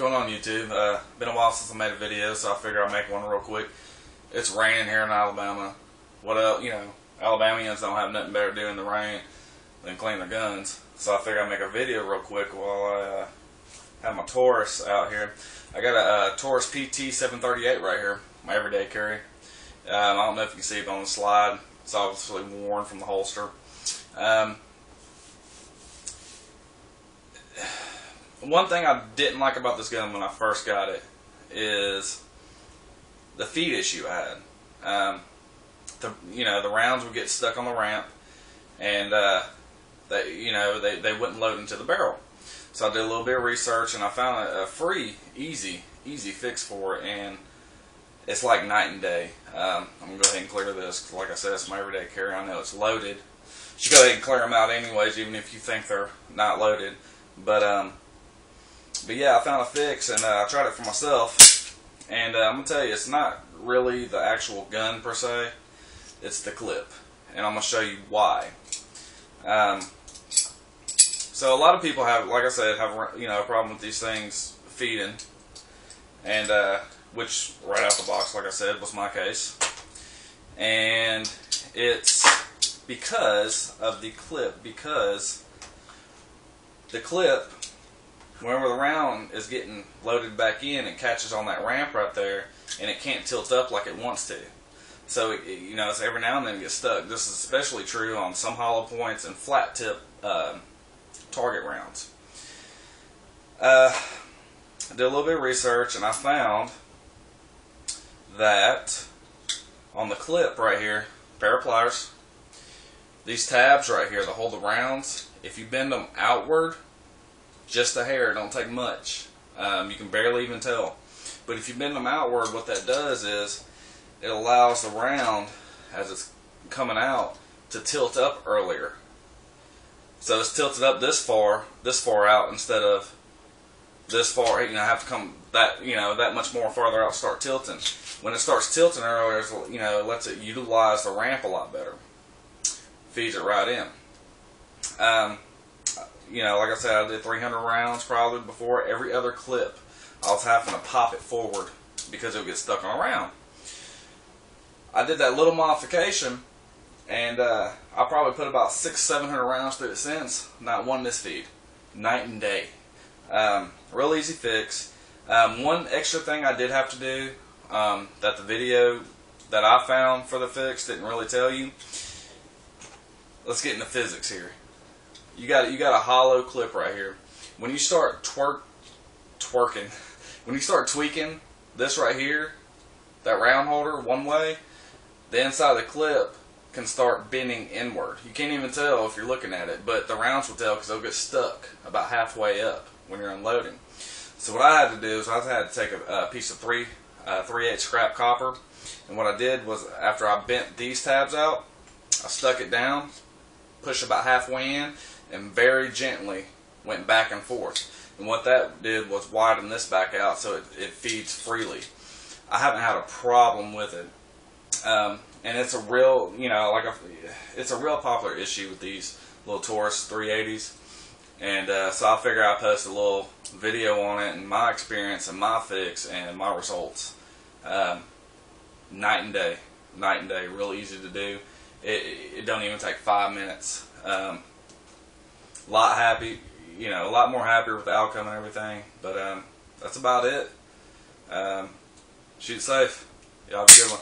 going on, YouTube? Been a while since I made a video, so I figured I'd make one real quick. It's raining here in Alabama. What else? You know, Alabamians don't have nothing better to do in the rain than clean their guns. So I figured I'd make a video real quick while I have my Taurus out here. I got a Taurus PT 738 right here, my everyday carry. I don't know if you can see it on the slide. It's obviously worn from the holster. One thing I didn't like about this gun when I first got it is the feed issue I had. The rounds would get stuck on the ramp, and they wouldn't load into the barrel. So I did a little bit of research, and I found a free, easy fix for it, and it's like night and day. I'm gonna go ahead and clear this, 'cause like I said, it's my everyday carry. I know it's loaded. You should go ahead and clear them out anyways, even if you think they're not loaded. But yeah, I found a fix, and I tried it for myself, and I'm going to tell you, it's not really the actual gun per se, it's the clip, and I'm going to show you why. So a lot of people have, like I said, have a problem with these things feeding, and which right out the box, like I said, was my case, and it's because of the clip, because the clip, whenever the round is getting loaded back in, it catches on that ramp right there, and it can't tilt up like it wants to. So, it's every now and then it gets stuck. This is especially true on some hollow points and flat tip target rounds. I did a little bit of research, and I found that on the clip right here, pair of pliers, these tabs right here that hold the rounds, if you bend them outward, just a hair, it don't take much. You can barely even tell. But if you bend them outward, what that does is it allows the round, as it's coming out, to tilt up earlier. So it's tilted up this far out, instead of this far. Have to come that much more farther out, start tilting. When it starts tilting earlier, it lets it utilize the ramp a lot better. Feeds it right in. Like I said, I did 300 rounds probably before. Every other clip, I was having to pop it forward because it would get stuck on a round. I did that little modification, and I probably put about 600-700 rounds through it since. Not one misfeed. Night and day. Real easy fix. One extra thing I did have to do that the video that I found for the fix didn't really tell you. Let's get into physics here. You got a hollow clip right here. When you start when you start tweaking this right here, that round holder one way, the inside of the clip can start bending inward. You can't even tell if you're looking at it, but the rounds will tell because they'll get stuck about halfway up when you're unloading. So what I had to do is I had to take a piece of 3/8 scrap copper, and what I did was, after I bent these tabs out, I stuck it down, pushed about halfway in, and very gently went back and forth. And what that did was widen this back out so it feeds freely. I haven't had a problem with it. And it's a real, it's a real popular issue with these little Taurus 380s. And so I figured I'd post a little video on it and my experience and my fix and my results. Night and day, real easy to do. It don't even take 5 minutes. A lot more happier with the outcome and everything. But that's about it. Shoot safe. Y'all have a good one.